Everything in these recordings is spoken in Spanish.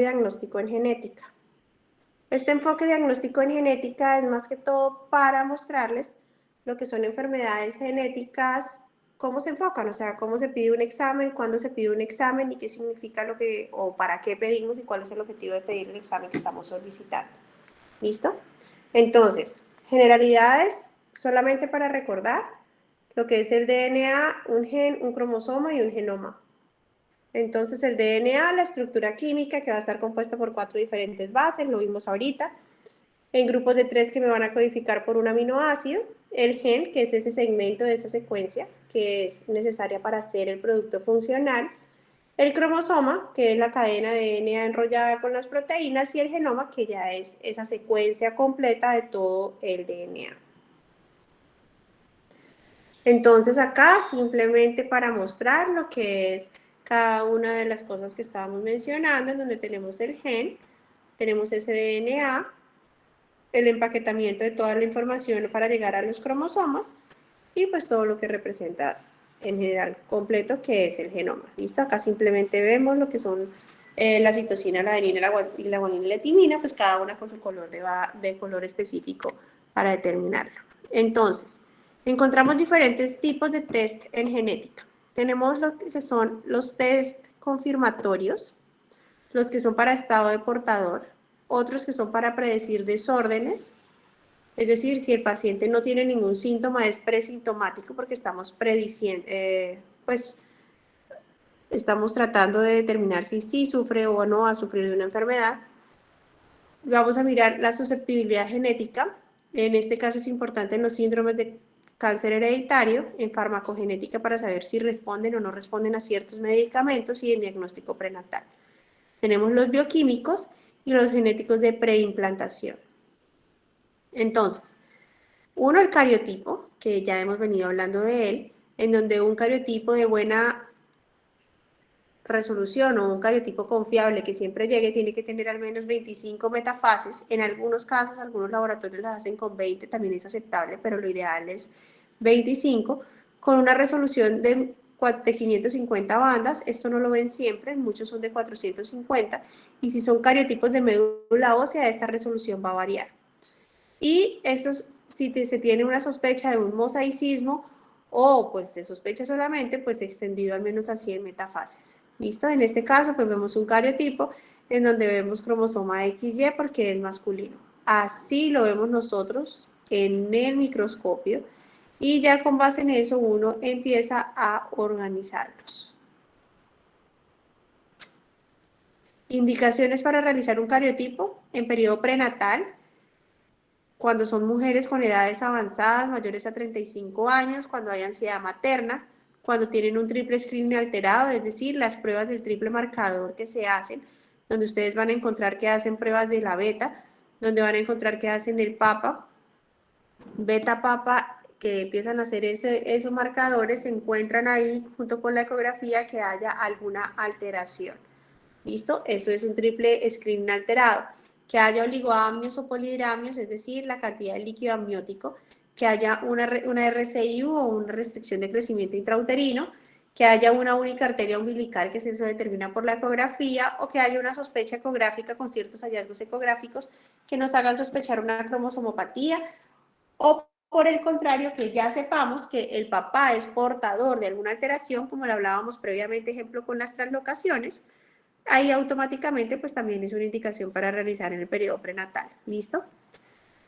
diagnóstico en genética. Este enfoque diagnóstico en genética es más que todo para mostrarles lo que son enfermedades genéticas, cómo se enfocan, o sea, cómo se pide un examen, cuándo se pide un examen y qué significa lo que, o para qué pedimos y cuál es el objetivo de pedir el examen que estamos solicitando. ¿Listo? Entonces, generalidades, solamente para recordar lo que es el DNA, un gen, un cromosoma y un genoma. Entonces el DNA, la estructura química que va a estar compuesta por 4 diferentes bases, lo vimos ahorita, en grupos de 3 que me van a codificar por un aminoácido, el gen, que es ese segmento de esa secuencia que es necesaria para hacer el producto funcional, el cromosoma, que es la cadena de DNA enrollada con las proteínas, y el genoma, que ya es esa secuencia completa de todo el DNA. Entonces acá simplemente para mostrar lo que es cada una de las cosas que estábamos mencionando, en donde tenemos el gen, tenemos ese DNA, el empaquetamiento de toda la información para llegar a los cromosomas y pues todo lo que representa en general completo, que es el genoma. ¿Listo? Acá simplemente vemos lo que son la citosina, la adenina y la guanina y la timina, pues cada una con su color de color específico para determinarlo. Entonces, encontramos diferentes tipos de test en genética. Tenemos lo que son los test confirmatorios, los que son para estado de portador, otros que son para predecir desórdenes, es decir, si el paciente no tiene ningún síntoma, es presintomático porque estamos prediciendo, pues estamos tratando de determinar si sí sufre o no va a sufrir de una enfermedad. Vamos a mirar la susceptibilidad genética. En este caso es importante en los síndromes de cáncer hereditario, en farmacogenética para saber si responden o no responden a ciertos medicamentos y en diagnóstico prenatal. Tenemos los bioquímicos y los genéticos de preimplantación. Entonces, uno, el cariotipo, que ya hemos venido hablando de él, en donde un cariotipo de buena resolución o un cariotipo confiable que siempre llegue tiene que tener al menos 25 metafases. En algunos casos, algunos laboratorios las hacen con 20, también es aceptable, pero lo ideal es 25, con una resolución de 550 bandas. Esto no lo ven siempre, muchos son de 450, y si son cariotipos de médula ósea, esta resolución va a variar. Y estos, si se tiene una sospecha de un mosaicismo o pues se sospecha solamente, pues extendido al menos a 100 metafases. ¿Listo? En este caso, pues vemos un cariotipo en donde vemos cromosoma XY porque es masculino. Así lo vemos nosotros en el microscopio y ya con base en eso uno empieza a organizarlos. Indicaciones para realizar un cariotipo en periodo prenatal, cuando son mujeres con edades avanzadas, mayores a 35 años, cuando hay ansiedad materna, cuando tienen un triple screening alterado, es decir, las pruebas del triple marcador que se hacen, donde ustedes van a encontrar que hacen pruebas de la beta, donde van a encontrar que hacen el papa, beta papa, que empiezan a hacer esos marcadores, se encuentran ahí junto con la ecografía que haya alguna alteración. ¿Listo? Eso es un triple screening alterado. Que haya oligoamnios o polidramios, es decir, la cantidad de líquido amniótico, que haya una RCIU o una restricción de crecimiento intrauterino, que haya una única arteria umbilical, que eso determina por la ecografía, o que haya una sospecha ecográfica con ciertos hallazgos ecográficos que nos hagan sospechar una cromosomopatía, o por el contrario, que ya sepamos que el papá es portador de alguna alteración, como lo hablábamos previamente, ejemplo, con las translocaciones. Ahí automáticamente pues también es una indicación para realizar en el periodo prenatal. ¿Listo?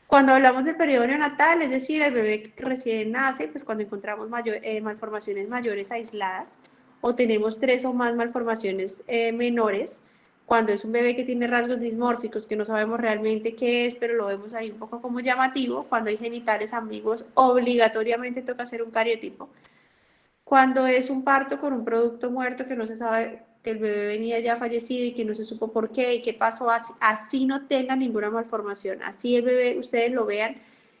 Cuando hablamos del periodo neonatal, es decir, el bebé que recién nace, pues cuando encontramos malformaciones mayores aisladas o tenemos 3 o más malformaciones menores, cuando es un bebé que tiene rasgos dismórficos que no sabemos realmente qué es, pero lo vemos ahí un poco como llamativo, cuando hay genitales ambiguos, obligatoriamente toca hacer un cariotipo. Cuando es un parto con un producto muerto que no se sabe que el bebé venía ya fallecido y que no se supo por qué y qué pasó, así no tenga ninguna malformación, así el bebé, ustedes lo vean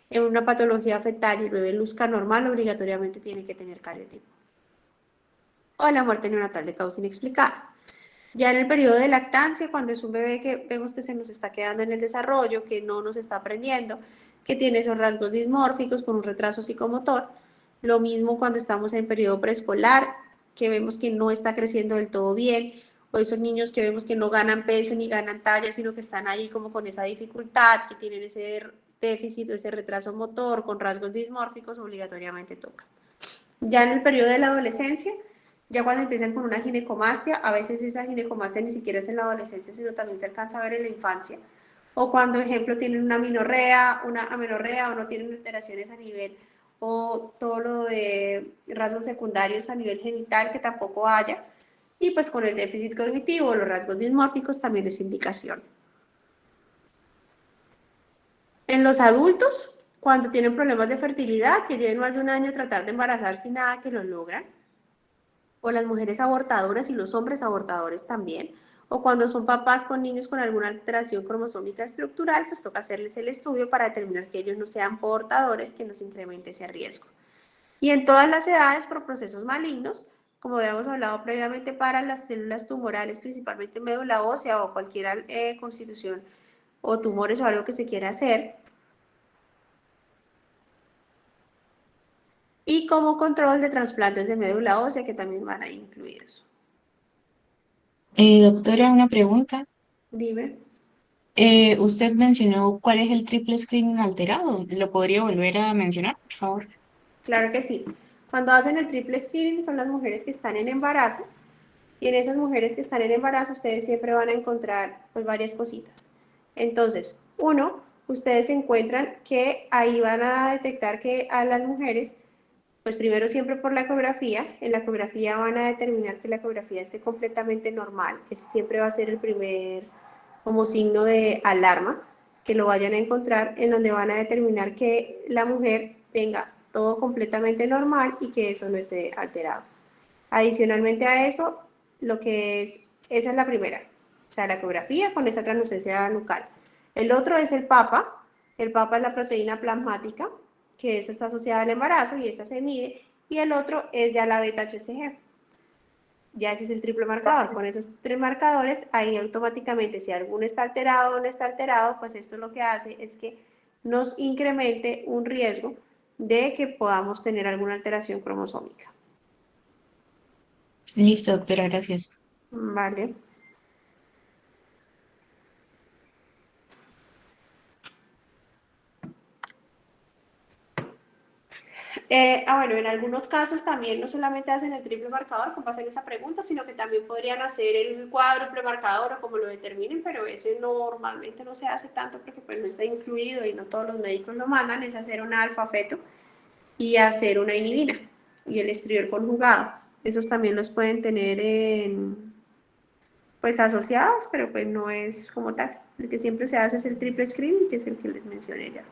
en una patología fetal y el bebé luzca normal, obligatoriamente tiene que tener cariotipo. O la muerte neonatal de causa inexplicada. Ya en el periodo de lactancia, cuando es un bebé que vemos que se nos está quedando en el desarrollo, que no nos está aprendiendo, que tiene esos rasgos dismórficos con un retraso psicomotor. Lo mismo cuando estamos en periodo preescolar, que vemos que no está creciendo del todo bien, o esos niños que vemos que no ganan peso ni ganan talla, sino que están ahí como con esa dificultad, que tienen ese déficit o ese retraso motor con rasgos dismórficos, obligatoriamente toca. Ya en el periodo de la adolescencia, ya cuando empiezan con una ginecomastia, a veces esa ginecomastia ni siquiera es en la adolescencia, sino también se alcanza a ver en la infancia, o cuando, ejemplo, tienen una amenorrea o no tienen alteraciones a nivel, o todo lo de rasgos secundarios a nivel genital que tampoco haya, y pues con el déficit cognitivo, los rasgos dismórficos también es indicación. En los adultos, cuando tienen problemas de fertilidad, que lleven más de un año a tratar de embarazar sin nada que lo logran, o las mujeres abortadoras y los hombres abortadores también, o cuando son papás con niños con alguna alteración cromosómica estructural, pues toca hacerles el estudio para determinar que ellos no sean portadores, que nos incremente ese riesgo. Y en todas las edades por procesos malignos, como habíamos hablado previamente, para las células tumorales, principalmente médula ósea o cualquier constitución o tumores o algo que se quiera hacer, y como control de trasplantes de médula ósea que también van ahí incluidos. Doctora, una pregunta. Dime. Usted mencionó cuál es el triple screening alterado. ¿Lo podría volver a mencionar, por favor? Claro que sí. Cuando hacen el triple screening son las mujeres que están en embarazo, y en esas mujeres que están en embarazo ustedes siempre van a encontrar pues varias cositas. Entonces, uno, ustedes encuentran que ahí van a detectar que a las mujeres, pues primero siempre por la ecografía, en la ecografía van a determinar que la ecografía esté completamente normal, ese siempre va a ser el primer como signo de alarma, que lo vayan a encontrar, en donde van a determinar que la mujer tenga todo completamente normal y que eso no esté alterado. Adicionalmente a eso, lo que esa es la primera, o sea, la ecografía con esa translucencia nucal. El otro es el papa es la proteína plasmática, que esta está asociada al embarazo y esta se mide, y el otro es ya la beta-HCG. Ya ese es el triple marcador. Con esos tres marcadores, ahí automáticamente, si alguno está alterado o no está alterado, pues esto lo que hace es que nos incremente un riesgo de que podamos tener alguna alteración cromosómica. Listo, doctora, gracias. Vale. Bueno, en algunos casos también no solamente hacen el triple marcador, como hacen esa pregunta, sino que también podrían hacer el cuádruple marcador o como lo determinen, pero ese normalmente no se hace tanto porque pues no está incluido y no todos los médicos lo mandan, es hacer una alfa-feto y hacer una inhibina y el estriol conjugado. Esos también los pueden tener pues asociados, pero pues no es como tal. El que siempre se hace es el triple screening, que es el que les mencioné ya.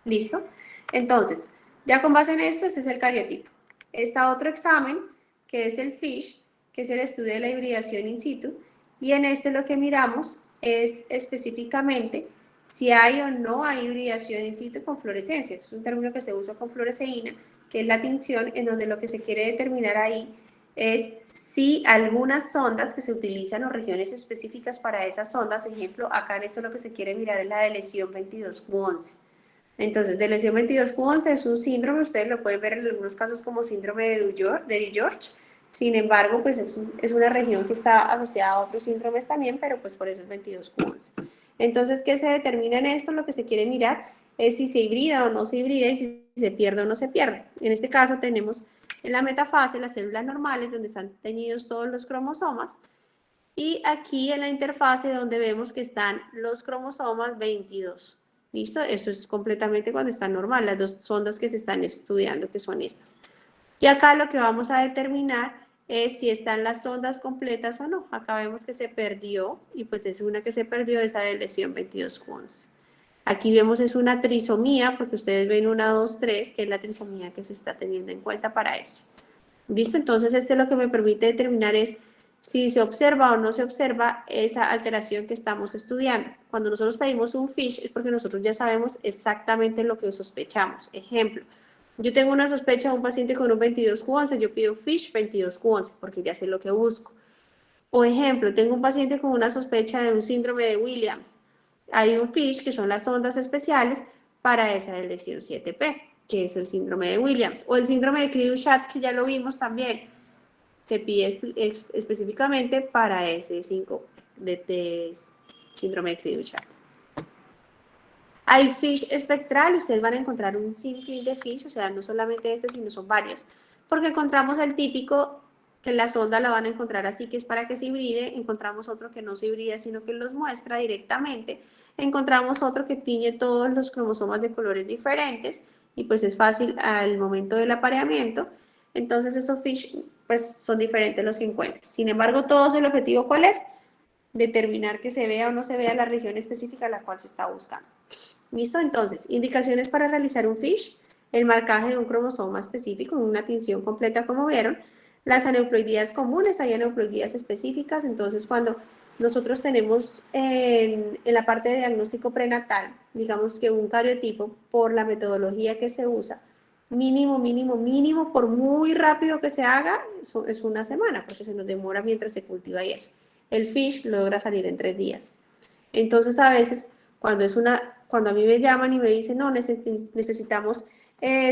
¿Listo? Entonces, ya con base en esto, este es el cariotipo. Está otro examen, que es el FISH, que es el estudio de la hibridación in situ, y en este lo que miramos es específicamente si hay o no hay hibridación in situ con fluorescencia. Es un término que se usa con fluoresceína, que es la tinción, en donde lo que se quiere determinar ahí es si algunas sondas que se utilizan o regiones específicas para esas sondas, ejemplo, acá en esto lo que se quiere mirar es la de lesión 22q11. Entonces, de lesión 22q11 es un síndrome, ustedes lo pueden ver en algunos casos como síndrome de DiGeorge, sin embargo, pues es una región que está asociada a otros síndromes también, pero pues por eso es 22q11. Entonces, ¿qué se determina en esto? Lo que se quiere mirar es si se hibrida o no se hibrida y si se pierde o no se pierde. En este caso tenemos en la metafase las células normales donde están teñidos todos los cromosomas y aquí en la interfase donde vemos que están los cromosomas 22. ¿Listo? Eso es completamente cuando está normal, las dos sondas que se están estudiando, que son estas. Y acá lo que vamos a determinar es si están las sondas completas o no. Acá vemos que se perdió, y pues es una que se perdió, esa de lesión 22q11. Aquí vemos es una trisomía, porque ustedes ven 1, 2, 3, que es la trisomía que se está teniendo en cuenta para eso. ¿Listo? Entonces, este lo que me permite determinar es si se observa o no se observa esa alteración que estamos estudiando. Cuando nosotros pedimos un FISH es porque nosotros ya sabemos exactamente lo que sospechamos. Ejemplo, yo tengo una sospecha de un paciente con un 22q11, yo pido FISH 22q11 porque ya sé lo que busco. O ejemplo, tengo un paciente con una sospecha de un síndrome de Williams. Hay un FISH, que son las ondas especiales para esa de lesión 7P, que es el síndrome de Williams. O el síndrome de Cri-du-Chat, que ya lo vimos también. Se pide específicamente para ese 5 de síndrome de Creutzfeldt. Hay FISH espectral, ustedes van a encontrar un sinfín de FISH, o sea, no solamente este, sino son varios, porque encontramos el típico que en la sonda la van a encontrar así, que es para que se hibride, encontramos otro que no se hibrida, sino que los muestra directamente, encontramos otro que tiñe todos los cromosomas de colores diferentes, y pues es fácil al momento del apareamiento, entonces esos FISH pues son diferentes los que encuentran. Sin embargo, todos el objetivo, ¿cuál es? Determinar que se vea o no se vea la región específica a la cual se está buscando. ¿Listo? Entonces, indicaciones para realizar un FISH, el marcaje de un cromosoma específico, una tinción completa como vieron, las aneuploidías comunes, hay aneuploidías específicas, entonces cuando nosotros tenemos en la parte de diagnóstico prenatal, digamos que un cariotipo, por la metodología que se usa, mínimo, por muy rápido que se haga, eso es una semana, porque se nos demora mientras se cultiva y eso. El FISH logra salir en 3 días. Entonces, a veces, cuando a mí me llaman y me dicen, no, necesitamos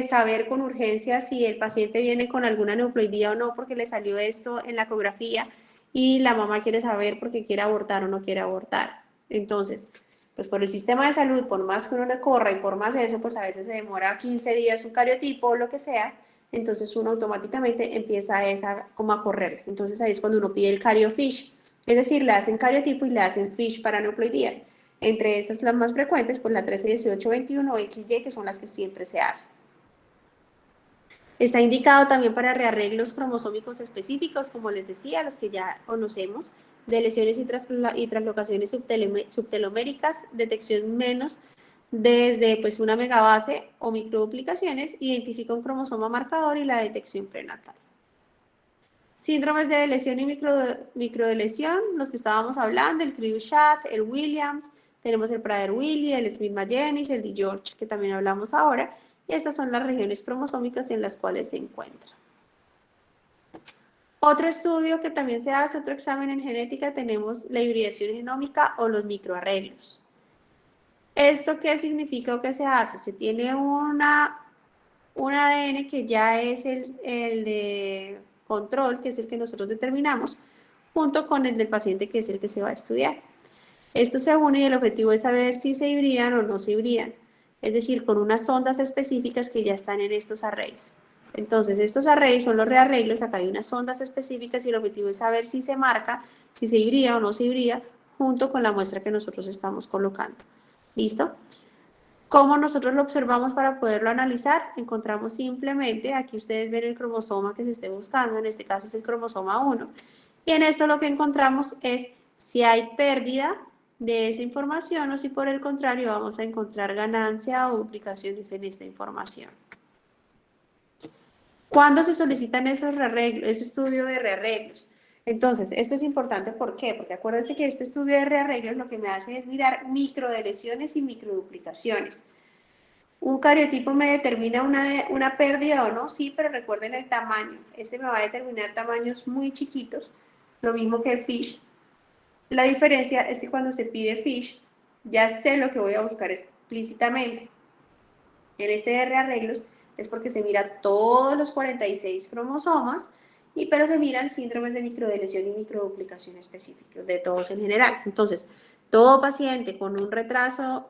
saber con urgencia si el paciente viene con alguna neuploidía o no, porque le salió esto en la ecografía y la mamá quiere saber porque quiere abortar o no quiere abortar. Entonces, pues por el sistema de salud, por más que uno le corra y por más eso, pues a veces se demora 15 días un cariotipo o lo que sea, entonces uno automáticamente empieza como a correr. Entonces ahí es cuando uno pide el cariofish, es decir, le hacen cariotipo y le hacen fish para neuploidías. Entre esas las más frecuentes, pues la 13, 18, 21 o XY, que son las que siempre se hacen. Está indicado también para rearreglos cromosómicos específicos, como les decía, los que ya conocemos, de lesiones y translocaciones subteloméricas, detección menos desde pues, una megabase o microduplicaciones, identifica un cromosoma marcador y la detección prenatal. Síndromes de lesión y microdeleción, los que estábamos hablando, el Creutzfeldt, el Williams, tenemos el Prader-Willi, el Smith-Magenis, el DiGeorge, que también hablamos ahora, y estas son las regiones cromosómicas en las cuales se encuentra. Otro estudio que también se hace, otro examen en genética, tenemos la hibridación genómica o los microarreglos. ¿Esto qué significa o qué se hace? Se tiene un ADN que ya es el de control, que es el que nosotros determinamos, junto con el del paciente, que es el que se va a estudiar. Esto se une y el objetivo es saber si se hibridan o no se hibridan, es decir, con unas sondas específicas que ya están en estos arrays. Entonces, estos arrays son los rearreglos, acá hay unas sondas específicas y el objetivo es saber si se marca, si se hibrida o no se hibrida, junto con la muestra que nosotros estamos colocando. ¿Listo? ¿Cómo nosotros lo observamos para poderlo analizar? Encontramos simplemente, aquí ustedes ven el cromosoma que se esté buscando, en este caso es el cromosoma 1, y en esto lo que encontramos es si hay pérdida de esa información o si por el contrario vamos a encontrar ganancia o duplicaciones en esta información. ¿Cuándo se solicitan esos rearreglos, ese estudio de rearreglos? Entonces, esto es importante, ¿por qué? Porque acuérdense que este estudio de rearreglos lo que me hace es mirar microdeleciones y microduplicaciones. ¿Un cariotipo me determina una pérdida o no? Sí, pero recuerden el tamaño. Este me va a determinar tamaños muy chiquitos, lo mismo que el FISH. La diferencia es que cuando se pide FISH, ya sé lo que voy a buscar explícitamente. En este de rearreglos es porque se mira todos los 46 cromosomas, pero se miran síndromes de microdeleción y microduplicación específicos, de todos en general. Entonces, todo paciente con un retraso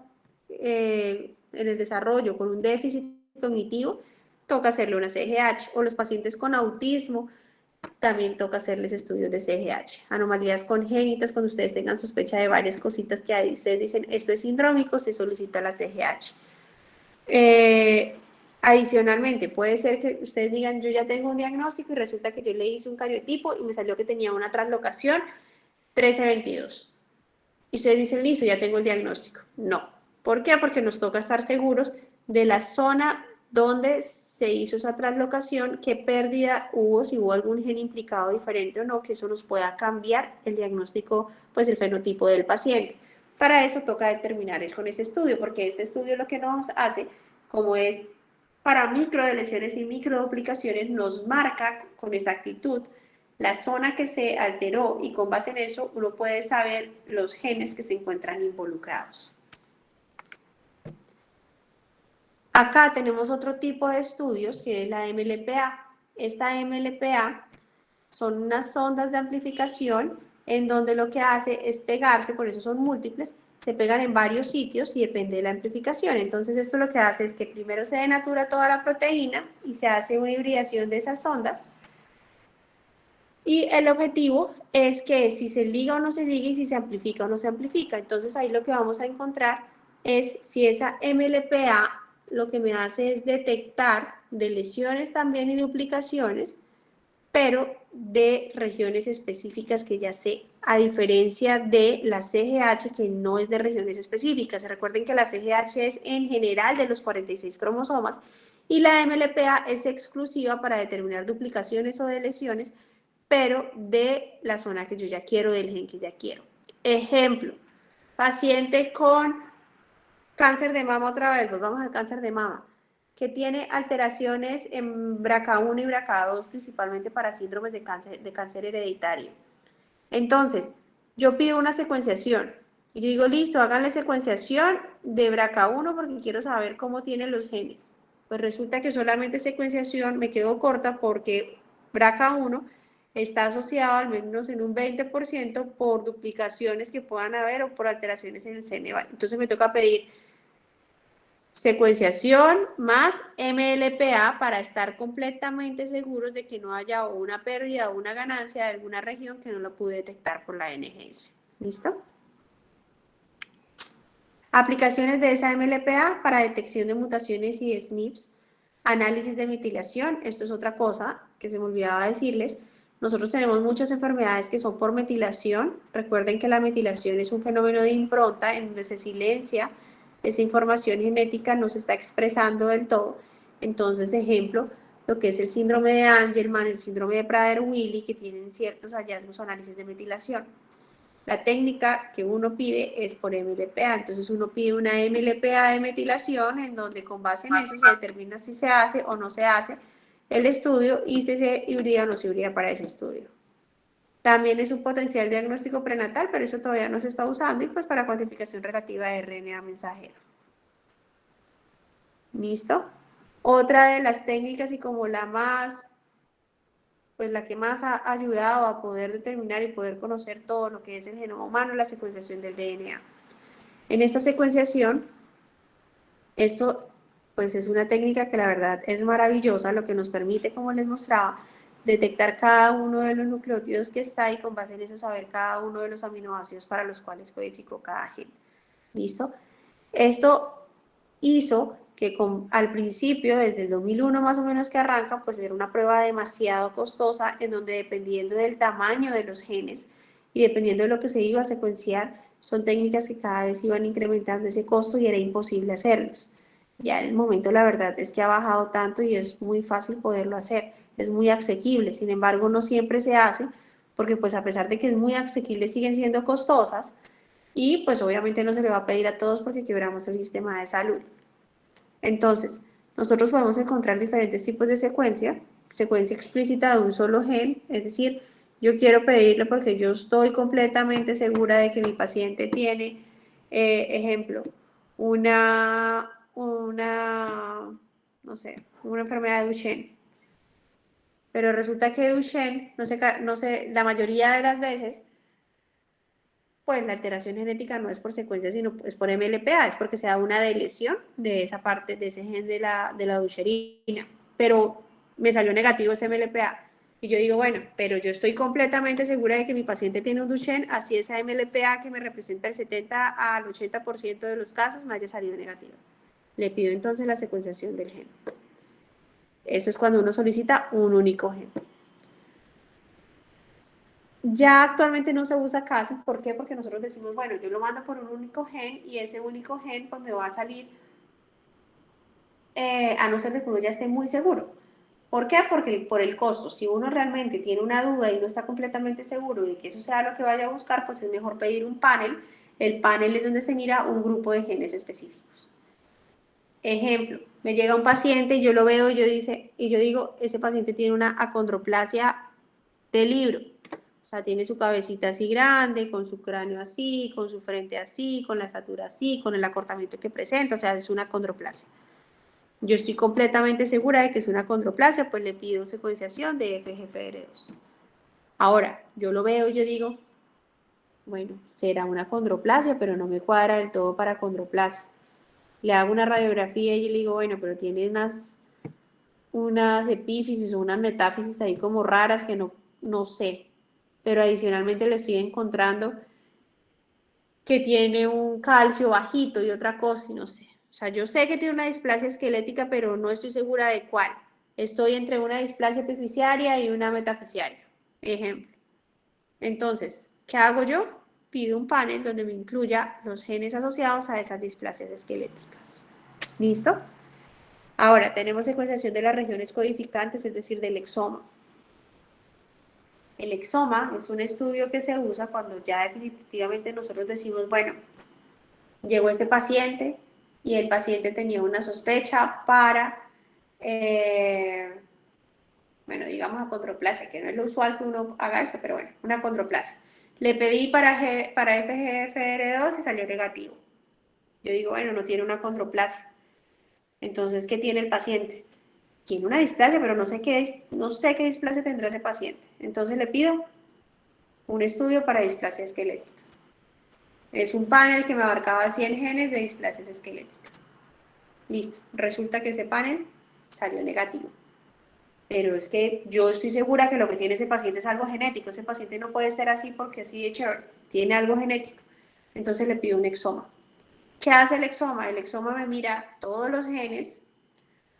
en el desarrollo, con un déficit cognitivo, toca hacerle una CGH, o los pacientes con autismo, también toca hacerles estudios de CGH. Anomalías congénitas, cuando ustedes tengan sospecha de varias cositas que hay, ustedes dicen, esto es sindrómico, se solicita la CGH. Adicionalmente, puede ser que ustedes digan, yo ya tengo un diagnóstico y resulta que yo le hice un cariotipo y me salió que tenía una translocación 1322. Y ustedes dicen, listo, ya tengo el diagnóstico. No. ¿Por qué? Porque nos toca estar seguros de la zona donde se hizo esa translocación, qué pérdida hubo, si hubo algún gen implicado diferente o no, que eso nos pueda cambiar el diagnóstico, pues el fenotipo del paciente. Para eso toca determinar es con ese estudio, porque este estudio lo que nos hace, como es para microdeleciones y microduplicaciones, nos marca con exactitud la zona que se alteró y con base en eso uno puede saber los genes que se encuentran involucrados. Acá tenemos otro tipo de estudios que es la MLPA. Esta MLPA son unas sondas de amplificación en donde lo que hace es pegarse, por eso son múltiples, se pegan en varios sitios y depende de la amplificación. Entonces esto lo que hace es que primero se denatura toda la proteína y se hace una hibridación de esas ondas. Y el objetivo es que si se liga o no se liga y si se amplifica o no se amplifica. Entonces ahí lo que vamos a encontrar es si esa MLPA lo que me hace es detectar de lesiones también y duplicaciones, pero de regiones específicas que ya sé, a diferencia de la CGH que no es de regiones específicas. Recuerden que la CGH es en general de los 46 cromosomas y la MLPA es exclusiva para determinar duplicaciones o de lesiones, pero de la zona que yo ya quiero, del gen que ya quiero. Ejemplo, paciente con cáncer de mama otra vez, volvamos al cáncer de mama, que tiene alteraciones en BRCA1 y BRCA2, principalmente para síndromes de cáncer hereditario. Entonces, yo pido una secuenciación y yo digo, listo, háganle secuenciación de BRCA1 porque quiero saber cómo tienen los genes. Pues resulta que solamente secuenciación me quedó corta porque BRCA1 está asociado al menos en un 20% por duplicaciones que puedan haber o por alteraciones en el CNV. Entonces me toca pedir secuenciación más MLPA para estar completamente seguros de que no haya una pérdida o una ganancia de alguna región que no lo pude detectar por la NGS. ¿Listo? Aplicaciones de esa MLPA para detección de mutaciones y de SNPs, análisis de metilación. Esto es otra cosa que se me olvidaba decirles. Nosotros tenemos muchas enfermedades que son por metilación. Recuerden que la metilación es un fenómeno de impronta en donde se silencia esa información genética, no se está expresando del todo. Entonces, ejemplo, lo que es el síndrome de Angelman, el síndrome de Prader-Willi, que tienen ciertos hallazgos o análisis de metilación. La técnica que uno pide es por MLPA, entonces uno pide una MLPA de metilación en donde con base en eso se determina si se hace o no se hace el estudio y si se hibrida o no se hibrida para ese estudio. También es un potencial diagnóstico prenatal, pero eso todavía no se está usando y pues para cuantificación relativa de RNA mensajero. ¿Listo? Otra de las técnicas y como la más, pues la que más ha ayudado a poder determinar y poder conocer todo lo que es el genoma humano es la secuenciación del DNA. En esta secuenciación, esto pues es una técnica que la verdad es maravillosa, lo que nos permite, como les mostraba, detectar cada uno de los nucleótidos que está y con base en eso saber cada uno de los aminoácidos para los cuales codificó cada gen. ¿Listo? Esto hizo que al principio, desde el 2001 más o menos que arranca, pues era una prueba demasiado costosa en donde dependiendo del tamaño de los genes y dependiendo de lo que se iba a secuenciar, son técnicas que cada vez iban incrementando ese costo y era imposible hacerlos. Ya en el momento la verdad es que ha bajado tanto y es muy fácil poderlo hacer, es muy asequible, sin embargo no siempre se hace porque pues a pesar de que es muy asequible siguen siendo costosas y pues obviamente no se le va a pedir a todos porque quebramos el sistema de salud. Entonces, nosotros podemos encontrar diferentes tipos de secuencia explícita de un solo gen, es decir, yo quiero pedirle porque yo estoy completamente segura de que mi paciente tiene, ejemplo, no sé, una enfermedad de Duchenne. Pero resulta que Duchenne, no sé, la mayoría de las veces, pues la alteración genética no es por secuencia, sino es por MLPA, es porque se da una deleción de esa parte, de ese gen de la Ducherina. Pero me salió negativo ese MLPA. Y yo digo, bueno, pero yo estoy completamente segura de que mi paciente tiene un Duchenne, así esa MLPA que me representa el 70 al 80% de los casos me haya salido negativa. Le pido entonces la secuenciación del gen. Eso es cuando uno solicita un único gen. Ya actualmente no se usa casi, ¿por qué? Porque nosotros decimos, bueno, yo lo mando por un único gen y ese único gen pues me va a salir, a no ser de que uno ya esté muy seguro. ¿Por qué? Porque por el costo. Si uno realmente tiene una duda y no está completamente seguro de que eso sea lo que vaya a buscar, pues es mejor pedir un panel. El panel es donde se mira un grupo de genes específicos. Ejemplo, me llega un paciente y yo lo veo y yo digo, ese paciente tiene una acondroplasia de libro. O sea, tiene su cabecita así grande, con su cráneo así, con su frente así, con la estatura así, con el acortamiento que presenta, o sea, es una acondroplasia. Yo estoy completamente segura de que es una acondroplasia, pues le pido secuenciación de FGFR2. Ahora, yo lo veo y yo digo, bueno, será una condroplasia, pero no me cuadra del todo para condroplasia. Le hago una radiografía y yo le digo, bueno, pero tiene unas epífisis o unas metáfisis ahí como raras que no sé. Pero adicionalmente le estoy encontrando que tiene un calcio bajito y otra cosa, y no sé. O sea, yo sé que tiene una displasia esquelética, pero no estoy segura de cuál. Estoy entre una displasia epifisiaria y una metafisiaria, ejemplo. Entonces, ¿qué hago yo? Pido un panel donde me incluya los genes asociados a esas displasias esqueléticas. ¿Listo? Ahora, tenemos secuenciación de las regiones codificantes, es decir, del exoma. El exoma es un estudio que se usa cuando ya definitivamente nosotros decimos, bueno, llegó este paciente y el paciente tenía una sospecha para, bueno, digamos acondroplasia, que no es lo usual que uno haga esto, pero bueno, una acondroplasia. Le pedí para FGFR2 y salió negativo. Yo digo, bueno, no tiene una acondroplasia. Entonces, ¿qué tiene el paciente? Tiene una displasia, pero no sé qué displasia tendrá ese paciente. Entonces le pido un estudio para displasias esqueléticas. Es un panel que me abarcaba 100 genes de displasias esqueléticas. Listo. Resulta que ese panel salió negativo. Pero es que yo estoy segura que lo que tiene ese paciente es algo genético. Ese paciente no puede ser así porque así de chévere. Tiene algo genético. Entonces le pido un exoma. ¿Qué hace el exoma? El exoma me mira todos los genes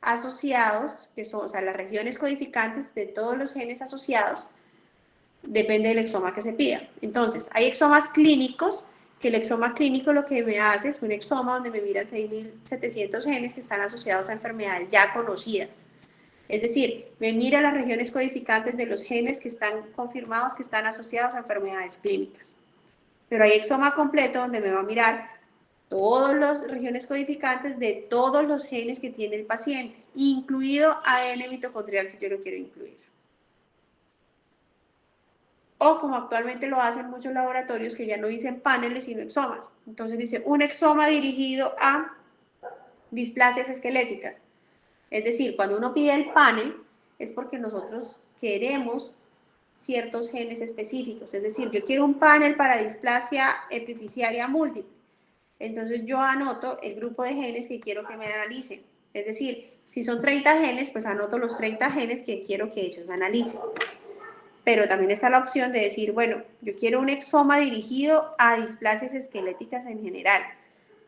asociados, que son, o sea, las regiones codificantes de todos los genes asociados, depende del exoma que se pida. Entonces, hay exomas clínicos, que el exoma clínico lo que me hace es un exoma donde me miran 6.700 genes que están asociados a enfermedades ya conocidas. Es decir, me mira las regiones codificantes de los genes que están confirmados que están asociados a enfermedades clínicas. Pero hay exoma completo donde me va a mirar todas las regiones codificantes de todos los genes que tiene el paciente, incluido ADN mitocondrial si yo lo quiero incluir. O como actualmente lo hacen muchos laboratorios que ya no dicen paneles sino exomas. Entonces dice un exoma dirigido a displasias esqueléticas. Es decir, cuando uno pide el panel es porque nosotros queremos ciertos genes específicos. Es decir, yo quiero un panel para displasia epifisiaria múltiple. Entonces yo anoto el grupo de genes que quiero que me analicen. Es decir, si son 30 genes, pues anoto los 30 genes que quiero que ellos me analicen. Pero también está la opción de decir, bueno, yo quiero un exoma dirigido a displasias esqueléticas en general.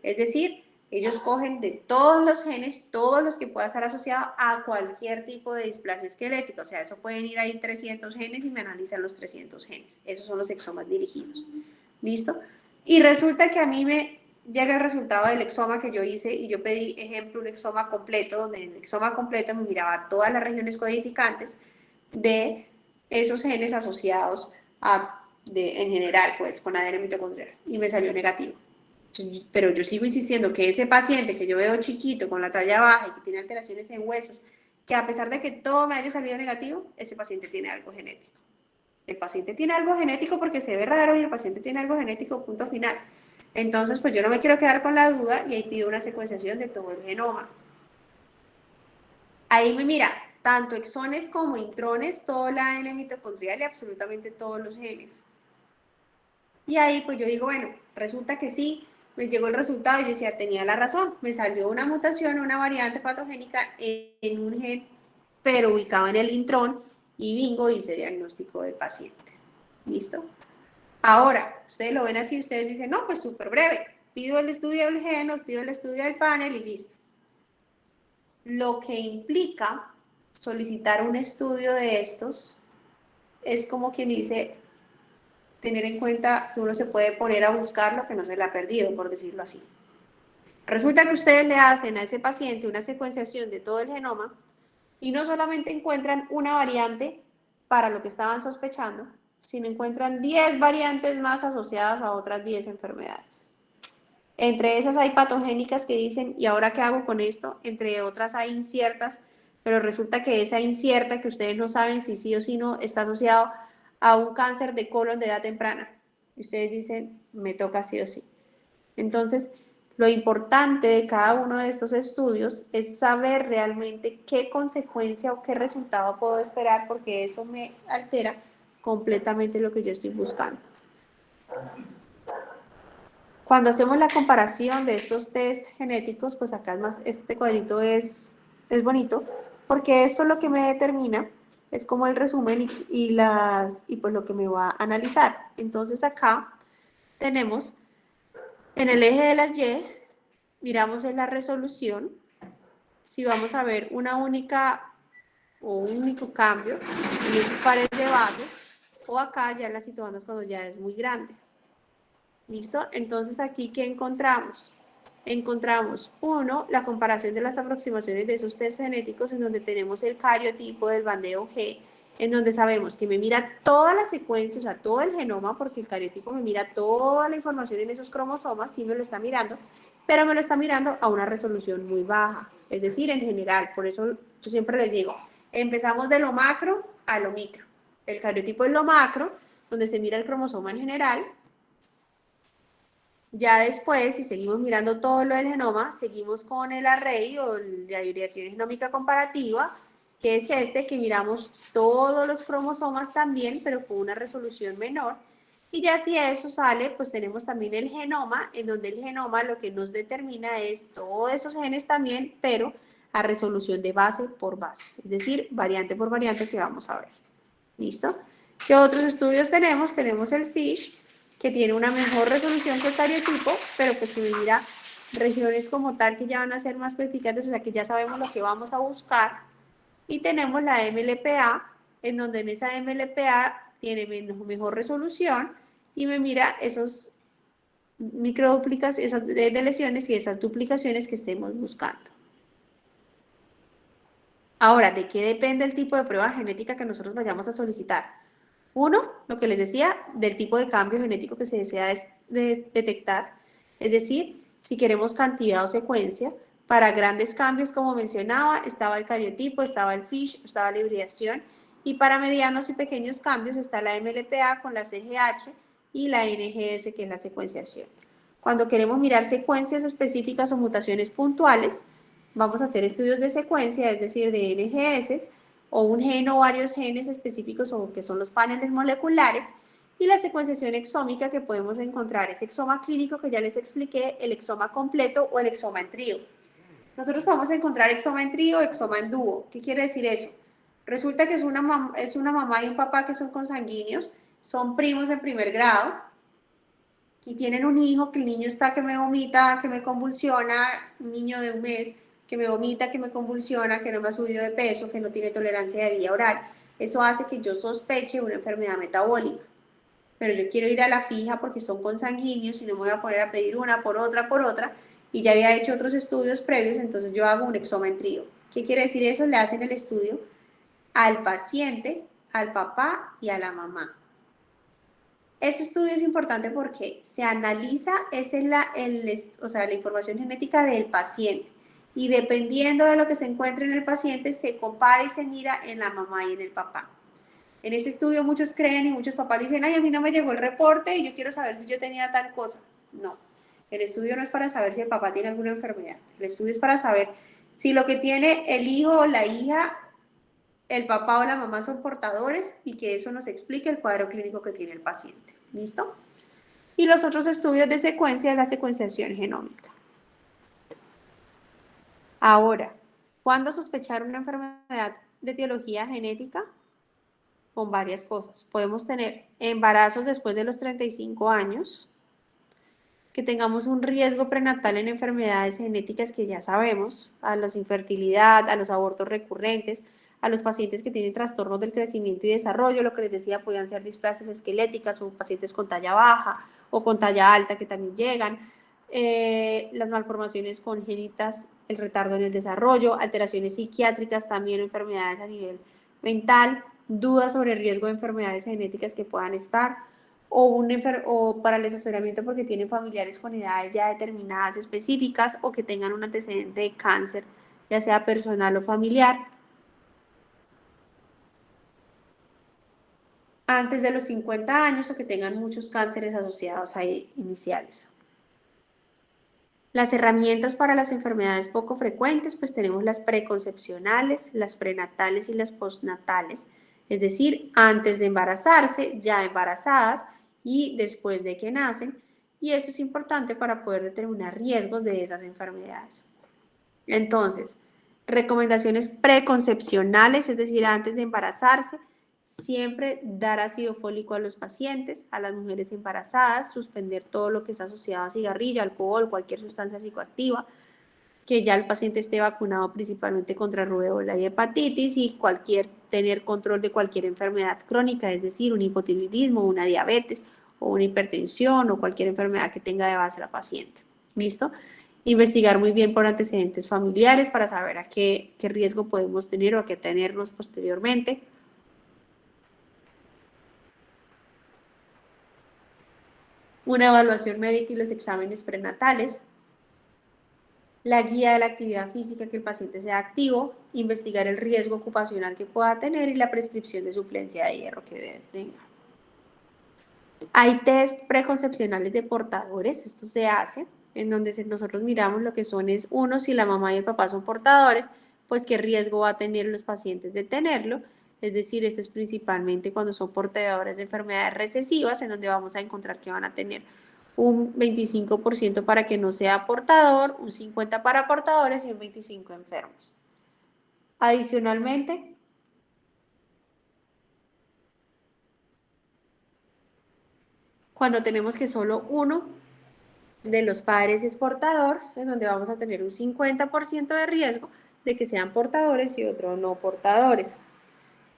Es decir, ellos cogen de todos los genes, todos los que puedan estar asociados a cualquier tipo de displasia esquelética. O sea, eso pueden ir ahí 300 genes y me analizan los 300 genes. Esos son los exomas dirigidos. ¿Listo? Y resulta que a mí me llega el resultado del exoma que yo hice y yo pedí, ejemplo, un exoma completo, donde en el exoma completo me miraba todas las regiones codificantes de esos genes asociados en general, pues, con ADN mitocondrial, y me salió negativo. Pero yo sigo insistiendo que ese paciente que yo veo chiquito, con la talla baja y que tiene alteraciones en huesos, que a pesar de que todo me haya salido negativo, ese paciente tiene algo genético. El paciente tiene algo genético porque se ve raro y el paciente tiene algo genético, punto final. Entonces, pues yo no me quiero quedar con la duda y ahí pido una secuenciación de todo el genoma. Ahí me mira, tanto exones como intrones, todo el ADN mitocondrial y absolutamente todos los genes. Y ahí pues yo digo, bueno, resulta que sí, me llegó el resultado y yo decía, tenía la razón, me salió una mutación, una variante patogénica en un gen, pero ubicado en el intrón y bingo, hice diagnóstico del paciente. ¿Listo? Ahora, ustedes lo ven así, ustedes dicen, no, pues súper breve, pido el estudio del gen, pido el estudio del panel y listo. Lo que implica solicitar un estudio de estos es como quien dice, tener en cuenta que uno se puede poner a buscar lo que no se le ha perdido, por decirlo así. Resulta que ustedes le hacen a ese paciente una secuenciación de todo el genoma y no solamente encuentran una variante para lo que estaban sospechando, sino encuentran 10 variantes más asociadas a otras 10 enfermedades. Entre esas hay patogénicas que dicen, ¿y ahora qué hago con esto? Entre otras hay inciertas, pero resulta que esa incierta, que ustedes no saben si sí o si no, está asociado a un cáncer de colon de edad temprana. Y ustedes dicen, me toca sí o sí. Entonces, lo importante de cada uno de estos estudios es saber realmente qué consecuencia o qué resultado puedo esperar, porque eso me altera completamente lo que yo estoy buscando. Cuando hacemos la comparación de estos test genéticos, pues acá es más, este cuadrito es bonito, porque eso lo que me determina es como el resumen y pues lo que me va a analizar. Entonces acá tenemos en el eje de las Y, miramos en la resolución, si vamos a ver una única o un único cambio en esos pares de base, o acá ya en la situamos cuando ya es muy grande. ¿Listo? Entonces aquí, ¿qué encontramos? Encontramos, uno, la comparación de las aproximaciones de esos test genéticos en donde tenemos el cariotipo del bandeo G, en donde sabemos que me mira toda la secuencia, o sea, todo el genoma, porque el cariotipo me mira toda la información en esos cromosomas, sí me lo está mirando, pero me lo está mirando a una resolución muy baja, es decir, en general. Por eso yo siempre les digo, empezamos de lo macro a lo micro. El cariotipo es lo macro, donde se mira el cromosoma en general. Ya después, si seguimos mirando todo lo del genoma, seguimos con el array o la hibridación genómica comparativa, que es este, que miramos todos los cromosomas también, pero con una resolución menor. Y ya si eso sale, pues tenemos también el genoma, en donde el genoma lo que nos determina es todos esos genes también, pero a resolución de base por base, es decir, variante por variante que vamos a ver. ¿Listo? ¿Qué otros estudios tenemos? Tenemos el FISH, que tiene una mejor resolución que el cariotipo, pero que si me mira regiones como tal que ya van a ser más codificantes, o sea que ya sabemos lo que vamos a buscar. Y tenemos la MLPA, en donde en esa MLPA tiene mejor resolución y me mira esos microduplicaciones, esas de lesiones y esas duplicaciones que estemos buscando. Ahora, ¿de qué depende el tipo de prueba genética que nosotros vayamos a solicitar? Uno, lo que les decía, del tipo de cambio genético que se desea detectar, es decir, si queremos cantidad o secuencia. Para grandes cambios, como mencionaba, estaba el cariotipo, estaba el FISH, estaba la hibridación, y para medianos y pequeños cambios está la MLPA con la CGH y la NGS, que es la secuenciación. Cuando queremos mirar secuencias específicas o mutaciones puntuales, vamos a hacer estudios de secuencia, es decir, de NGS, o un gen o varios genes específicos, o que son los paneles moleculares, y la secuenciación exómica que podemos encontrar es exoma clínico, que ya les expliqué, el exoma completo o el exoma en trío. Nosotros podemos encontrar exoma en trío o exoma en dúo. ¿Qué quiere decir eso? Resulta que es una mamá y un papá que son consanguíneos, son primos en primer grado, y tienen un hijo que el niño está que me vomita, que me convulsiona, un niño de un mes que me vomita, que me convulsiona, que no me ha subido de peso, que no tiene tolerancia de vía oral. Eso hace que yo sospeche una enfermedad metabólica. Pero yo quiero ir a la fija porque son consanguíneos y no me voy a poner a pedir una por otra, y ya había hecho otros estudios previos, entonces yo hago un exoma en trío. ¿Qué quiere decir eso? Le hacen el estudio al paciente, al papá y a la mamá. Este estudio es importante porque se analiza la información genética del paciente, y dependiendo de lo que se encuentre en el paciente, se compara y se mira en la mamá y en el papá. En este estudio muchos creen y muchos papás dicen, ay, a mí no me llegó el reporte y yo quiero saber si yo tenía tal cosa. No, el estudio no es para saber si el papá tiene alguna enfermedad. El estudio es para saber si lo que tiene el hijo o la hija, el papá o la mamá son portadores, y que eso nos explique el cuadro clínico que tiene el paciente. ¿Listo? Y los otros estudios de secuencia es la secuenciación genómica. Ahora, ¿cuándo sospechar una enfermedad de etiología genética? Con varias cosas. Podemos tener embarazos después de los 35 años, que tengamos un riesgo prenatal en enfermedades genéticas que ya sabemos, a la infertilidad, a los abortos recurrentes, a los pacientes que tienen trastornos del crecimiento y desarrollo, lo que les decía, podían ser displasias esqueléticas o pacientes con talla baja o con talla alta que también llegan, las malformaciones congénitas, el retardo en el desarrollo, alteraciones psiquiátricas, también enfermedades a nivel mental, dudas sobre el riesgo de enfermedades genéticas que puedan estar, o para el asesoramiento porque tienen familiares con edades ya determinadas específicas, o que tengan un antecedente de cáncer, ya sea personal o familiar, antes de los 50 años, o que tengan muchos cánceres asociados ahí iniciales. Las herramientas para las enfermedades poco frecuentes, pues tenemos las preconcepcionales, las prenatales y las postnatales. es decir, antes de embarazarse, ya embarazadas y después de que nacen, y eso es importante para poder determinar riesgos de esas enfermedades. Entonces, recomendaciones preconcepcionales, es decir, antes de embarazarse, siempre dar ácido fólico a los pacientes, a las mujeres embarazadas, suspender todo lo que está asociado a cigarrillo, alcohol, cualquier sustancia psicoactiva, que ya el paciente esté vacunado principalmente contra rubéola y hepatitis y tener control de cualquier enfermedad crónica, es decir, un hipotiroidismo, una diabetes o una hipertensión o cualquier enfermedad que tenga de base la paciente. ¿Listo? Investigar muy bien por antecedentes familiares para saber a qué riesgo podemos tener o a qué tenernos posteriormente. Una evaluación médica y los exámenes prenatales, la guía de la actividad física, que el paciente sea activo, investigar el riesgo ocupacional que pueda tener y la prescripción de suplencia de hierro que tenga. Hay test preconcepcionales de portadores, esto se hace, en donde nosotros miramos lo que son es uno, si la mamá y el papá son portadores, pues qué riesgo va a tener los pacientes de tenerlo, es decir, esto es principalmente cuando son portadores de enfermedades recesivas, en donde vamos a encontrar que van a tener un 25% para que no sea portador, un 50% para portadores y un 25% enfermos. Adicionalmente, cuando tenemos que solo uno de los padres es portador, en donde vamos a tener un 50% de riesgo de que sean portadores y otro no portadores.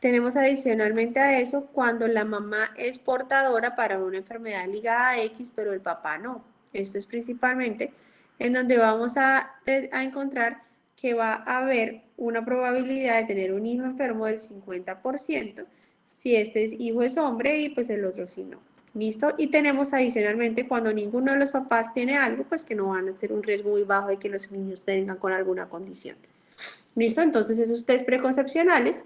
Tenemos adicionalmente a eso cuando la mamá es portadora para una enfermedad ligada a X, pero el papá no. Esto es principalmente en donde vamos a encontrar que va a haber una probabilidad de tener un hijo enfermo del 50%, si este hijo es hombre y pues el otro si no. ¿Listo? Y tenemos adicionalmente cuando ninguno de los papás tiene algo, pues que no van a ser un riesgo muy bajo de que los niños tengan con alguna condición. ¿Listo? Entonces esos test preconcepcionales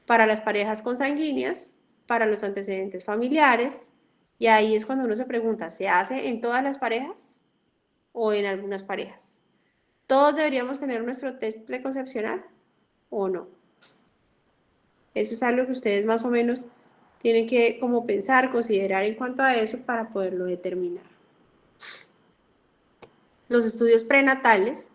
para las parejas consanguíneas, para los antecedentes familiares, y ahí es cuando uno se pregunta, ¿se hace en todas las parejas o en algunas parejas? ¿Todos deberíamos tener nuestro test preconcepcional o no? Eso es algo que ustedes más o menos tienen que como pensar, considerar en cuanto a eso para poderlo determinar. Los estudios prenatales,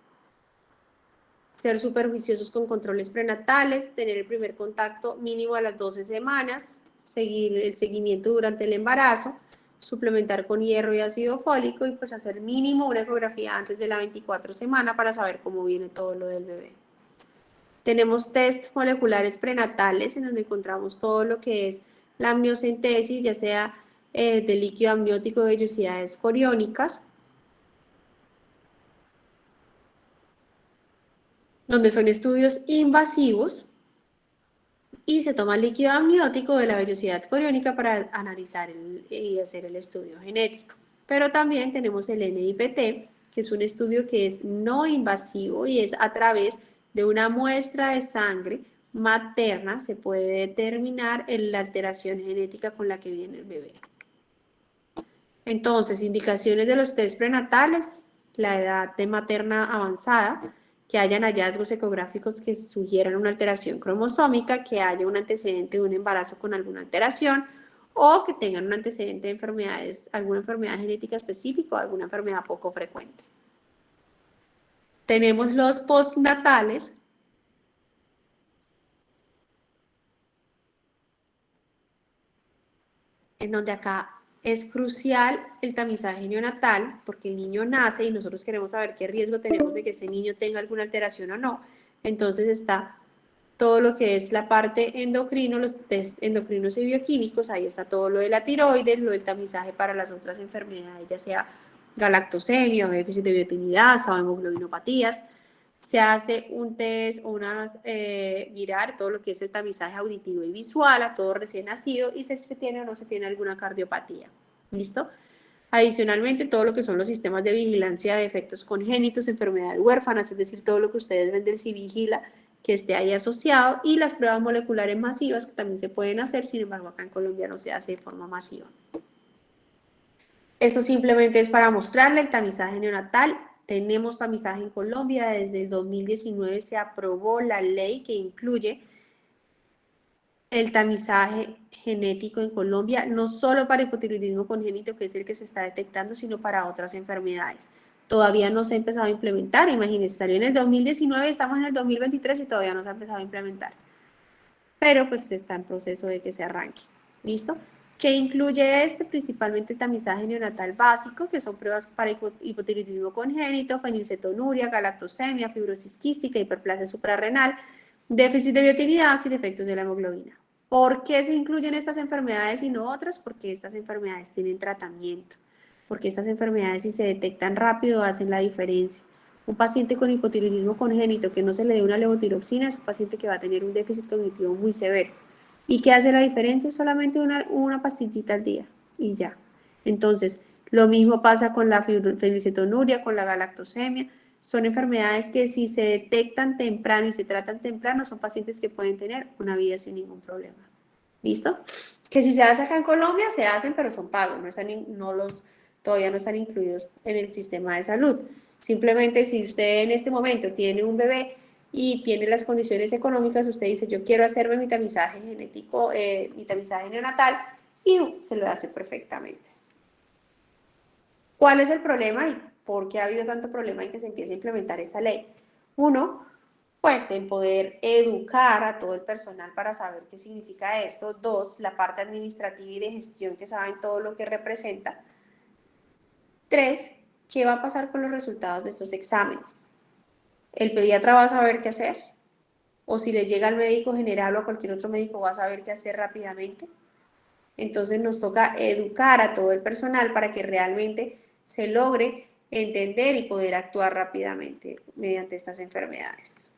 ser súper juiciosos con controles prenatales, tener el primer contacto mínimo a las 12 semanas, seguir el seguimiento durante el embarazo, suplementar con hierro y ácido fólico y pues hacer mínimo una ecografía antes de la 24 semana para saber cómo viene todo lo del bebé. Tenemos test moleculares prenatales en donde encontramos todo lo que es la amniocentesis, ya sea de líquido amniótico de vellosidades coriónicas, donde son estudios invasivos y se toma líquido amniótico de la vellosidad coriónica para analizar y hacer el estudio genético. Pero también tenemos el NIPT, que es un estudio que es no invasivo y es a través de una muestra de sangre materna se puede determinar la alteración genética con la que viene el bebé. Entonces, indicaciones de los test prenatales, la edad de materna avanzada, que hayan hallazgos ecográficos que sugieran una alteración cromosómica, que haya un antecedente de un embarazo con alguna alteración o que tengan un antecedente de enfermedades, alguna enfermedad genética específica o alguna enfermedad poco frecuente. Tenemos los postnatales, en donde acá es crucial el tamizaje neonatal, porque el niño nace y nosotros queremos saber qué riesgo tenemos de que ese niño tenga alguna alteración o no. Entonces está todo lo que es la parte endocrino, los test endocrinos y bioquímicos, ahí está todo lo de la tiroides, lo del tamizaje para las otras enfermedades, ya sea galactosemia o déficit de biotinidasa o hemoglobinopatías. Se hace un test o mirar todo lo que es el tamizaje auditivo y visual a todo recién nacido y si se tiene o no se tiene alguna cardiopatía. ¿Listo? Adicionalmente, todo lo que son los sistemas de vigilancia de efectos congénitos, enfermedades huérfanas, es decir, todo lo que ustedes ven del Civigila que esté ahí asociado y las pruebas moleculares masivas que también se pueden hacer, sin embargo acá en Colombia no se hace de forma masiva. Esto simplemente es para mostrarle el tamizaje neonatal. Tenemos tamizaje en Colombia, desde el 2019 se aprobó la ley que incluye el tamizaje genético en Colombia, no solo para hipotiroidismo congénito, que es el que se está detectando, sino para otras enfermedades. Todavía no se ha empezado a implementar, imagínense, salió en el 2019, estamos en el 2023 y todavía no se ha empezado a implementar. Pero pues está en proceso de que se arranque. ¿Listo? ¿Qué incluye este? Principalmente tamizaje neonatal básico, que son pruebas para hipotiroidismo congénito, fenilcetonuria, galactosemia, fibrosis quística, hiperplasia suprarrenal, déficit de biotinidad y defectos de la hemoglobina. ¿Por qué se incluyen estas enfermedades y no otras? Porque estas enfermedades tienen tratamiento, porque estas enfermedades, si se detectan rápido, hacen la diferencia. Un paciente con hipotiroidismo congénito que no se le dé una levotiroxina es un paciente que va a tener un déficit cognitivo muy severo. ¿Y qué hace la diferencia? Solamente una pastillita al día y ya. Entonces, lo mismo pasa con la fenilcetonuria, con la galactosemia. Son enfermedades que si se detectan temprano y se tratan temprano, son pacientes que pueden tener una vida sin ningún problema. ¿Listo? Que si se hace acá en Colombia, se hacen, pero son pagos, todavía no están incluidos en el sistema de salud. Simplemente si usted en este momento tiene un bebé y tiene las condiciones económicas, usted dice, yo quiero hacerme mi tamizaje genético, mi tamizaje neonatal, y se lo hace perfectamente. ¿Cuál es el problema y por qué ha habido tanto problema en que se empiece a implementar esta ley? Uno, pues en poder educar a todo el personal para saber qué significa esto. Dos, la parte administrativa y de gestión que saben todo lo que representa. Tres, ¿qué va a pasar con los resultados de estos exámenes? ¿El pediatra va a saber qué hacer? ¿O si le llega al médico general o a cualquier otro médico va a saber qué hacer rápidamente? Entonces nos toca educar a todo el personal para que realmente se logre entender y poder actuar rápidamente mediante estas enfermedades.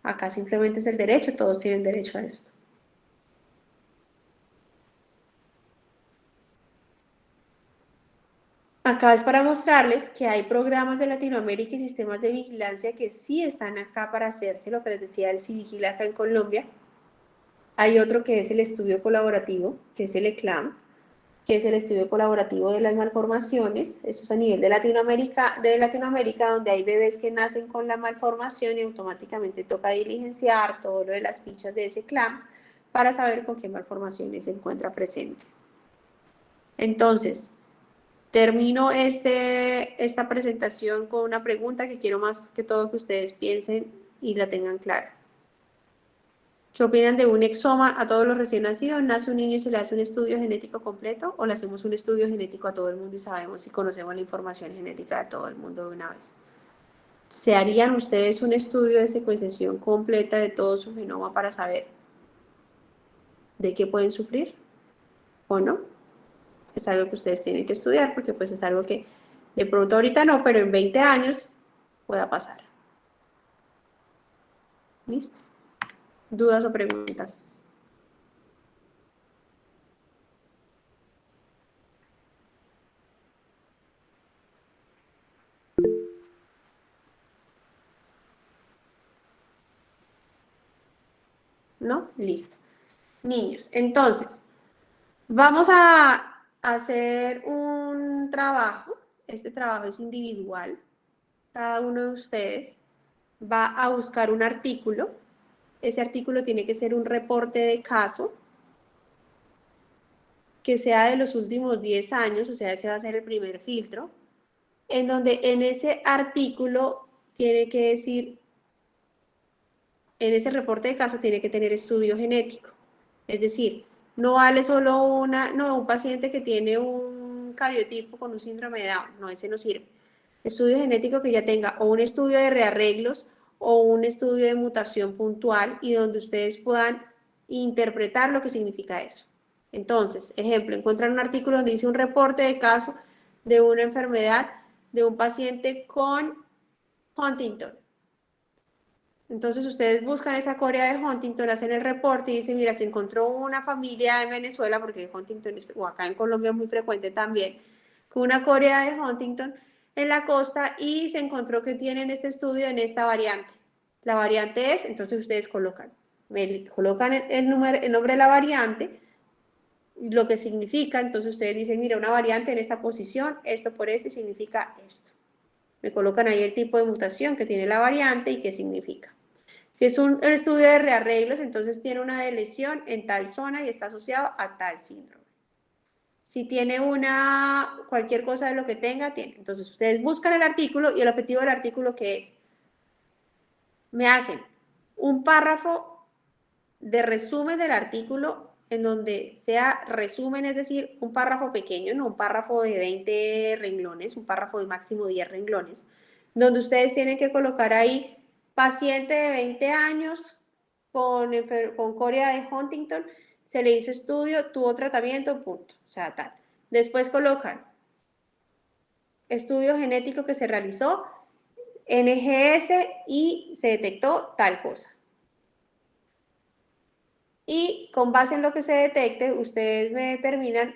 Acá simplemente es el derecho, todos tienen derecho a esto. Acá es para mostrarles que hay programas de Latinoamérica y sistemas de vigilancia que sí están acá para hacerse, lo que les decía, el Civigila acá en Colombia. Hay otro que es el estudio colaborativo, que es el ECLAM, que es el estudio colaborativo de las malformaciones. Eso es a nivel de Latinoamérica, donde hay bebés que nacen con la malformación y automáticamente toca diligenciar todo lo de las fichas de ese CLAM para saber con qué malformaciones se encuentra presente. Entonces, termino esta presentación con una pregunta que quiero más que todo que ustedes piensen y la tengan clara. ¿Qué opinan de un exoma a todos los recién nacidos? ¿Nace un niño y se le hace un estudio genético completo o le hacemos un estudio genético a todo el mundo y sabemos y conocemos la información genética de todo el mundo de una vez? ¿Se harían ustedes un estudio de secuenciación completa de todo su genoma para saber de qué pueden sufrir o no? Es algo que ustedes tienen que estudiar porque pues es algo que de pronto ahorita no, pero en 20 años pueda pasar. ¿Listo? ¿Dudas o preguntas? ¿No? Listo. Niños, entonces, vamos a hacer un trabajo. Este trabajo es individual. Cada uno de ustedes va a buscar un artículo. Ese artículo tiene que ser un reporte de caso que sea de los últimos 10 años, o sea, ese va a ser el primer filtro, en donde en ese artículo tiene que decir, en ese reporte de caso tiene que tener estudio genético. Es decir, no vale solo un paciente que tiene un cariotipo con un síndrome de Down, no, ese no sirve. Estudio genético que ya tenga o un estudio de rearreglos o un estudio de mutación puntual y donde ustedes puedan interpretar lo que significa eso. Entonces, ejemplo, encuentran un artículo donde dice un reporte de caso de una enfermedad de un paciente con Huntington. Entonces ustedes buscan esa corea de Huntington, hacen el reporte y dicen, mira, se encontró una familia en Venezuela, porque Huntington o acá en Colombia es muy frecuente también, con una corea de Huntington en la costa y se encontró que tienen este estudio en esta variante. La variante es, entonces ustedes colocan el nombre de la variante, lo que significa, entonces ustedes dicen, mira, una variante en esta posición, esto por esto y significa esto. Me colocan ahí el tipo de mutación que tiene la variante y qué significa. Si es un estudio de rearreglos, entonces tiene una lesión en tal zona y está asociado a tal síndrome. Si tiene cualquier cosa de lo que tenga, tiene. Entonces, ustedes buscan el artículo y el objetivo del artículo, ¿qué es? Me hacen un párrafo de resumen del artículo en donde sea resumen, es decir, un párrafo pequeño, no un párrafo de 20 renglones, un párrafo de máximo 10 renglones, donde ustedes tienen que colocar ahí paciente de 20 años con corea de Huntington, se le hizo estudio, tuvo tratamiento, punto, o sea, tal. Después colocan estudio genético que se realizó, NGS y se detectó tal cosa. Y con base en lo que se detecte, ustedes me determinan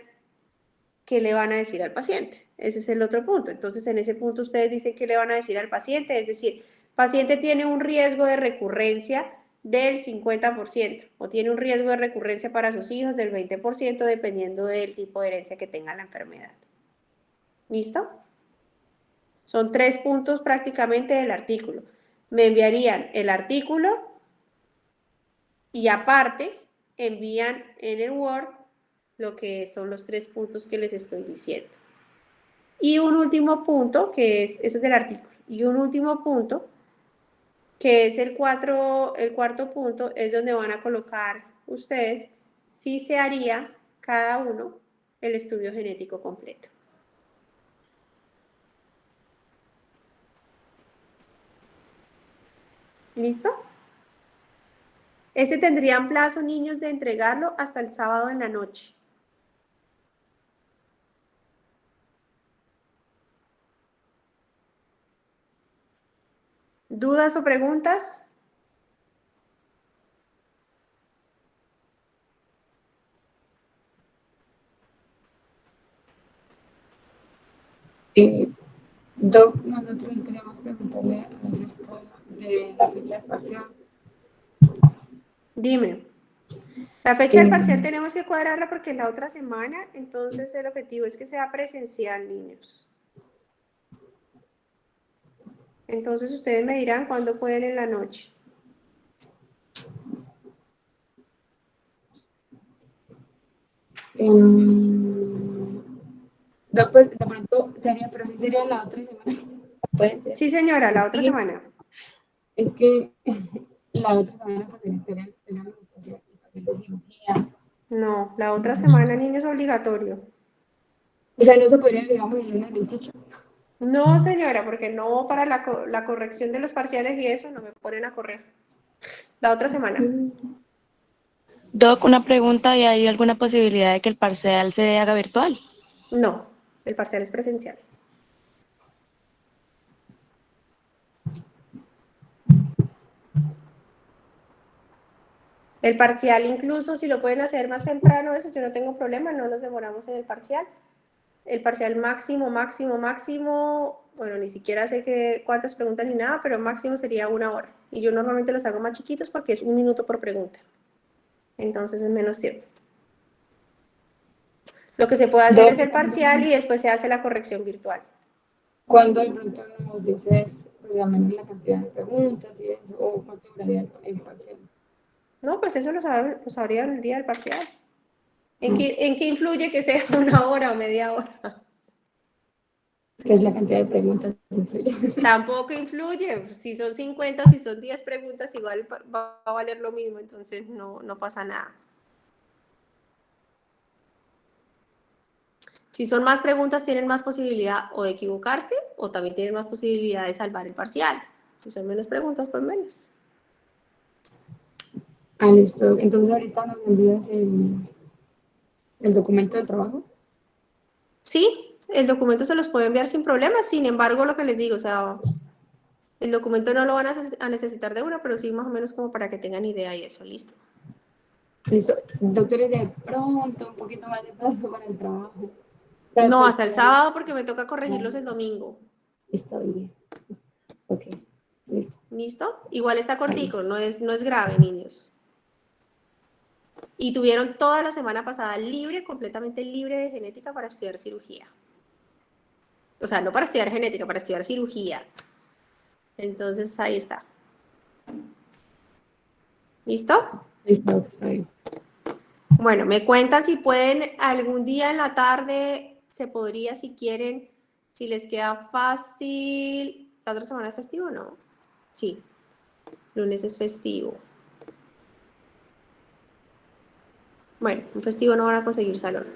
qué le van a decir al paciente. Ese es el otro punto. Entonces, en ese punto ustedes dicen qué le van a decir al paciente, es decir, paciente tiene un riesgo de recurrencia del 50% o tiene un riesgo de recurrencia para sus hijos del 20% dependiendo del tipo de herencia que tenga la enfermedad. ¿Listo? Son 3 puntos prácticamente del artículo. Me enviarían el artículo y aparte envían en el Word lo que son los 3 puntos que les estoy diciendo. Y un último punto, que es, eso es del artículo, y un último punto, que es el cuarto punto, es donde van a colocar ustedes si se haría cada uno el estudio genético completo. ¿Listo? Ese tendrían plazo, niños, de entregarlo hasta el sábado en la noche. ¿Dudas o preguntas? Doc, nosotros queríamos preguntarle acerca de la fecha de parcial. Dime. La fecha del parcial tenemos que cuadrarla porque es la otra semana, entonces el objetivo es que sea presencial, niños. Entonces ustedes me dirán cuándo pueden en la noche. Doc, pues de pronto sería, pero sí sería la otra semana. Puede ser. Sí, señora, la Es otra que, semana. es que la otra semana pues tenemos educación y también de cirugía. No, la otra semana, niños, es obligatorio. O sea, no se podría, digamos, el lunes 28. No, señora, porque no para la corrección de los parciales y eso no me ponen a correr. La otra semana. Doc, una pregunta, ¿y hay alguna posibilidad de que el parcial se haga virtual? No, el parcial es presencial. El parcial incluso, si lo pueden hacer más temprano, eso yo no tengo problema, no nos demoramos en el parcial. El parcial máximo, máximo, máximo, bueno, ni siquiera sé cuántas preguntas ni nada, pero máximo sería 1 hora. Y yo normalmente los hago más chiquitos porque es 1 minuto por pregunta. Entonces es menos tiempo. Lo que se puede hacer es el parcial y después se hace la corrección virtual. ¿Cuándo de pronto nos dices, pues, la cantidad de preguntas y eso, o cuánto duraría el parcial? No, pues eso lo sabrían el día del parcial. ¿En qué influye que sea 1 hora o media hora? ¿Qué es la cantidad de preguntas? Influye. Tampoco influye. Si son 50, si son 10 preguntas, igual va a valer lo mismo, entonces no pasa nada. Si son más preguntas, tienen más posibilidad o de equivocarse o también tienen más posibilidad de salvar el parcial. Si son menos preguntas, pues menos. Ah, listo. Entonces ahorita nos envías el documento del trabajo. Sí, el documento se los puede enviar sin problemas, sin embargo, lo que les digo, o sea, el documento no lo van a necesitar de una, pero sí más o menos como para que tengan idea y eso, listo. Listo. Doctores, de pronto un poquito más de plazo para el trabajo. No, Pues, hasta el sábado porque me toca corregirlos el domingo. está bien. Ok, listo. ¿Listo? Igual está Vale. cortico, no es grave, niños. Y tuvieron toda la semana pasada libre, completamente libre de genética para estudiar cirugía. O sea, no para estudiar genética, para estudiar cirugía. Entonces, ahí está. ¿Listo? Listo, está bien. Bueno, me cuentan si pueden algún día en la tarde, se podría si quieren, si les queda fácil. ¿La otra semana es festivo o no? Sí, lunes es festivo. Bueno, un festivo no van a conseguir salón.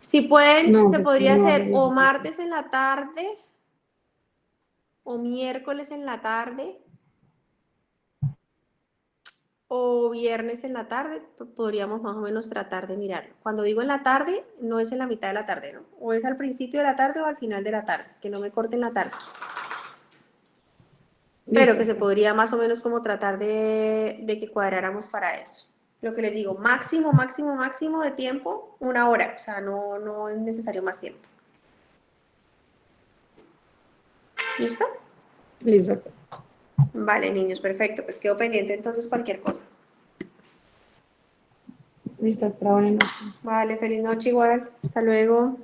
Si pueden, No, se pues podría no hacer vamos o a martes en la tarde o miércoles en la tarde o viernes en la tarde, podríamos más o menos tratar de mirarlo. Cuando digo en la tarde, no es en la mitad de la tarde, ¿no? O es al principio de la tarde o al final de la tarde, que no me corten la tarde. Pero Listo, que se está. podría más o menos como tratar de que cuadráramos para eso. Lo que les digo, máximo, máximo, máximo de tiempo, 1 hora. O sea, no es necesario más tiempo. ¿Listo? Listo. Vale, niños, perfecto. Pues quedo pendiente entonces cualquier cosa. Listo, doctora, buenas noches. Vale, feliz noche igual. Hasta luego.